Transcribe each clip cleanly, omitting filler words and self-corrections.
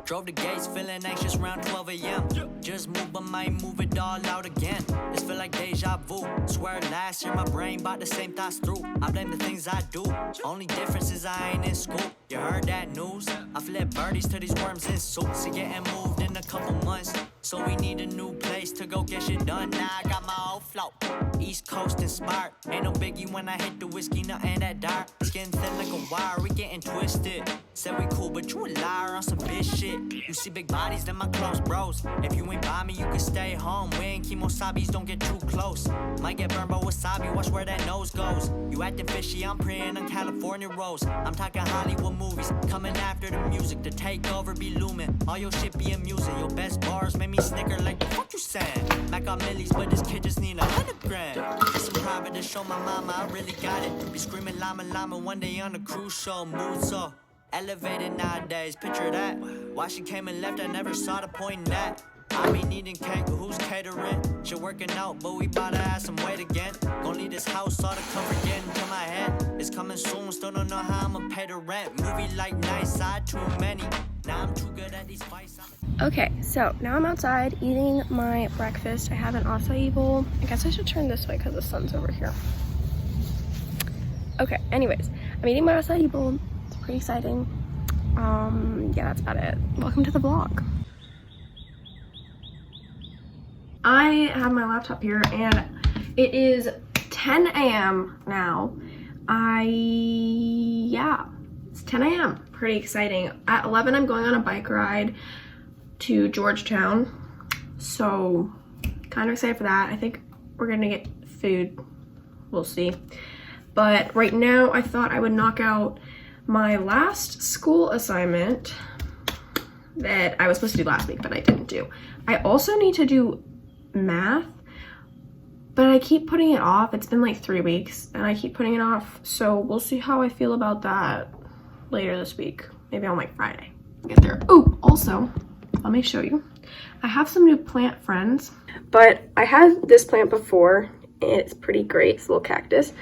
Drove the gates, feeling anxious around 12 a.m. Just moved, but might move it all out again. This feel like deja vu. Swear last year my brain bought the same thoughts through. I blame the things I do. Only difference is I ain't in school. You heard that news? I flip birdies to these worms in suits. And getting moved in a couple months. So we need a new place to go get shit done. Now I got my old flow. East Coast inspired. Ain't no biggie when I hit the whiskey, nothing that dark. Skin thin like a wire, we getting twisted. Said we cool, but you a liar on some bitch shit. You see big bodies, then my close bros. If you ain't by me, you can stay home. We ain't kemosabis, don't get too close. Might get burned by wasabi, watch where that nose goes. You acting fishy, I'm praying on California rolls. I'm talking Hollywood movies, coming after the music. The takeover be looming, all your shit be amusing. Your best bars made me snicker like the fuck you saying. Mac on millies, but this kid just need 100 grand. Some private to show my mama I really got it. Be screaming llama llama one day on a cruise show. Mood so elevated nowadays, picture that. Why she came and left, I never saw the point in that. I be needing cake, but who's catering? Shit working out, but we bout to add some weight again. Gon' leave this house, all the comfort getting to my head. It's coming soon, still don't know how I'ma pay the rent. Movie like Nice Side, too many. Now I'm too good at these fights. Okay, so now I'm outside eating my breakfast. I have an acai bowl. I guess I should turn this way because the sun's over here. Okay, anyways, I'm eating my acai bowl. It's pretty exciting. Yeah, that's about it. Welcome to the vlog. I have my laptop here and it is 10 a.m. now. Yeah, it's 10 a.m. Pretty exciting. At 11, I'm going on a bike ride to Georgetown. So kind of excited for that. I think we're gonna get food. We'll see. But right now I thought I would knock out my last school assignment that I was supposed to do last week, but I didn't do. I also need to do math, but I keep putting it off. It's been like 3 weeks and I keep putting it off. So we'll see how I feel about that later this week. Maybe on like Friday. Get there. Oh, also, let me show you. I have some new plant friends, but I had this plant before and it's pretty great. It's a little cactus.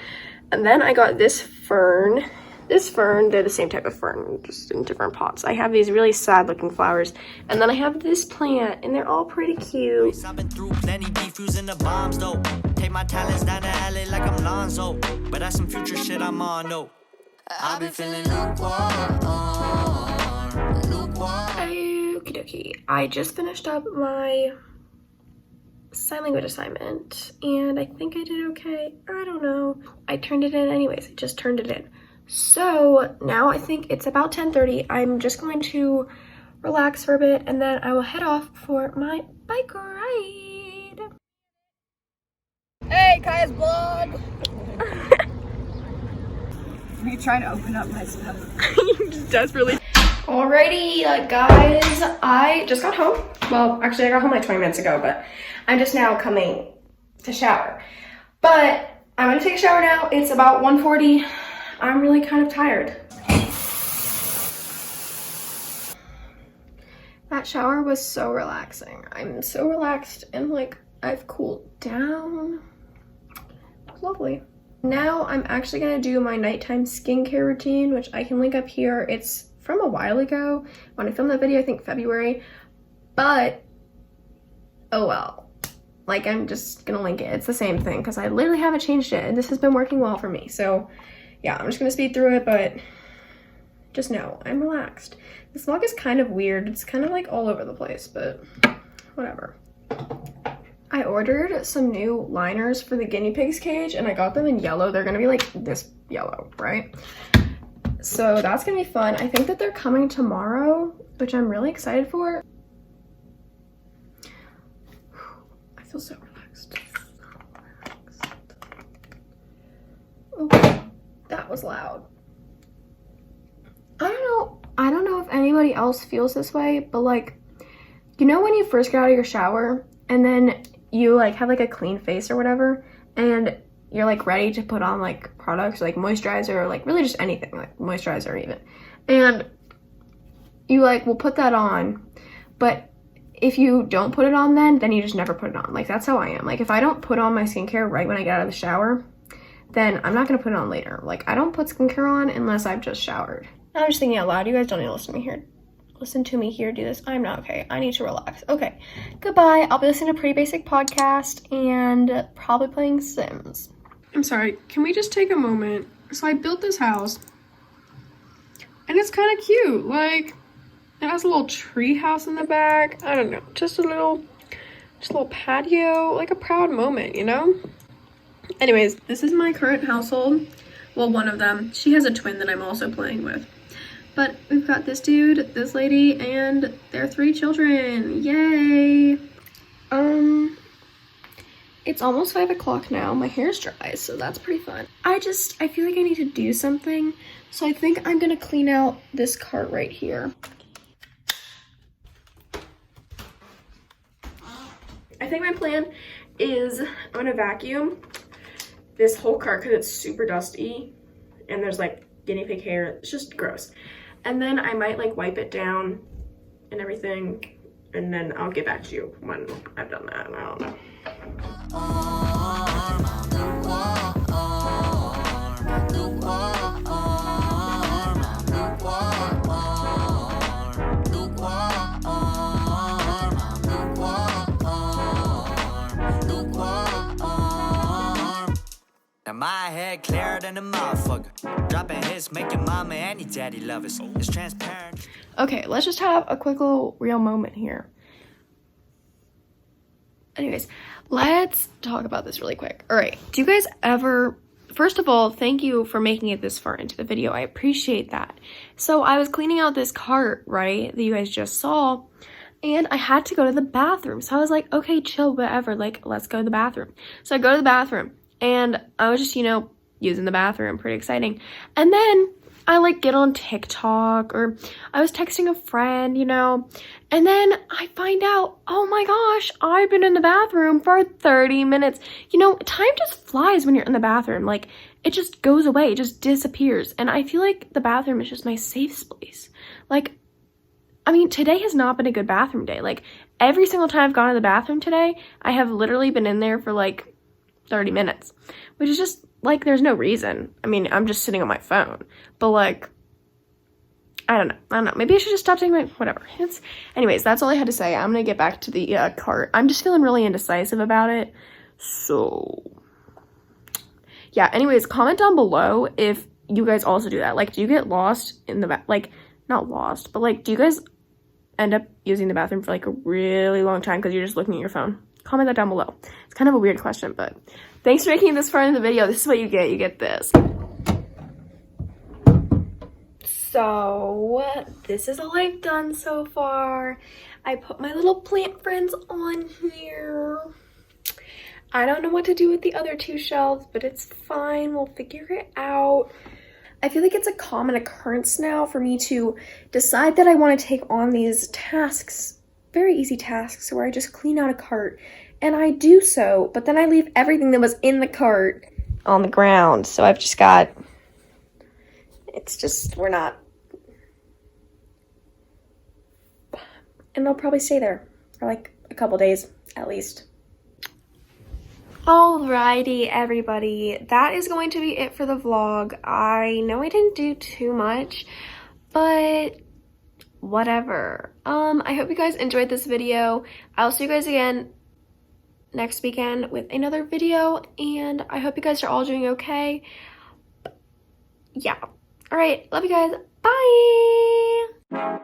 And then I got this fern. This fern, they're the same type of fern, just in different pots. I have these really sad looking flowers. And then I have this plant, and they're all pretty cute. I've been through plenty defusing the bombs though. Take my talents down to LA like I'm Lonzo. But that's some future shit I'm on, no. I've been feeling lukewarm. Okie dokie. I just finished up my sign language assignment, and I think I did okay. I don't know. I turned it in anyways. I just turned it in. So now I think it's about 10:30. I'm just going to relax for a bit and then I will head off for my bike ride. Hey, Kaya's vlog. Me trying to open up my stuff. You just desperately. Alrighty, guys, I just got home. Well, actually I got home like 20 minutes ago, but I'm just now coming to shower. But I'm gonna take a shower now. It's about 1:40. I'm really kind of tired. That shower was so relaxing. I'm so relaxed and like I've cooled down. It was lovely. Now I'm actually gonna do my nighttime skincare routine, which I can link up here. It's from a while ago when I filmed that video, I think February, but oh well. Like I'm just gonna link it. It's the same thing because I literally haven't changed it and this has been working well for me. So yeah, I'm just gonna speed through it, but just know I'm relaxed. This vlog is kind of weird. It's kind of like all over the place, but whatever. I ordered some new liners for the guinea pigs cage and I got them in yellow. They're gonna be like this yellow, right? So that's gonna be fun. I think that they're coming tomorrow, which I'm really excited for. I feel so relaxed. Okay. That was loud. I don't know if anybody else feels this way, but like, you know when you first get out of your shower and then you like have like a clean face or whatever and you're like ready to put on like products like moisturizer or like really just anything, like moisturizer even, and you like will put that on, but if you don't put it on then you just never put it on. Like that's how I am. Like if I don't put on my skincare right when I get out of the shower, then I'm not gonna put it on later. Like I don't put skincare on unless I've just showered. I'm just thinking out loud. You guys don't need to listen to me here listen to me here do this. I'm not okay. I need to relax. Okay, goodbye. I'll be listening to Pretty Basic Podcast and probably playing Sims. I'm sorry, can we just take a moment? So I built this house and it's kind of cute. Like, it has a little tree house in the back. I don't know, just a little patio, like a proud moment, you know? Anyways, this is my current household. Well, one of them. She has a twin that I'm also playing with. But we've got this dude, this lady, and their 3 children. Yay! It's almost 5 o'clock now. My hair's dry, so that's pretty fun. I feel like I need to do something. So I think I'm gonna clean out this cart right here. I think my plan is I'm gonna vacuum this whole cart because it's super dusty and there's like guinea pig hair. It's just gross. And then I might like wipe it down and everything, and then I'll get back to you when I've done that. I don't know. Now my head clearer than a motherfucker. Dropping hits, making mama and your daddy lovers. It's transparent. Okay, let's just have a quick little real moment here. Anyways, let's talk about this really quick. All right, do you guys ever, first of all, thank you for making it this far into the video. I appreciate that. So I was cleaning out this cart, right, that you guys just saw, and I had to go to the bathroom. So I was like, okay, chill, whatever, like, let's go to the bathroom. So I go to the bathroom, and I was just, you know, using the bathroom, pretty exciting. And then I like get on TikTok, or I was texting a friend, you know, and then I find out, oh my gosh, I've been in the bathroom for 30 minutes. You know, time just flies when you're in the bathroom. Like, it just goes away, it just disappears. And I feel like the bathroom is just my safe space. Like, I mean, today has not been a good bathroom day. Like, every single time I've gone to the bathroom today, I have literally been in there for like 30 minutes, which is just like, there's no reason. I mean, I'm just sitting on my phone, but like, I don't know. Maybe I should just stop taking my, whatever. Anyways, that's all I had to say. I'm gonna get back to the cart. I'm just feeling really indecisive about it. So yeah, anyways, comment down below if you guys also do that. Like, do you get lost in the like, not lost, but like, do you guys end up using the bathroom for like a really long time because you're just looking at your phone? Comment that down below. It's kind of a weird question, but thanks for making this far in the video. This is what you get. You get this. So this is all I've done so far. I put my little plant friends on here. I don't know what to do with the other 2 shelves, but it's fine. We'll figure it out. I feel like it's a common occurrence now for me to decide that I want to take on these tasks, very easy tasks, where I just clean out a cart, and I do so, but then I leave everything that was in the cart on the ground. So I've just got, it's just, we're not, and they'll probably stay there for like a couple days at least. Alrighty, everybody, that is going to be it for the vlog. I know I didn't do too much, but whatever. I hope you guys enjoyed this video. I'll see you guys again next weekend with another video, and I hope you guys are all doing okay. Yeah. All right, love you guys. Bye.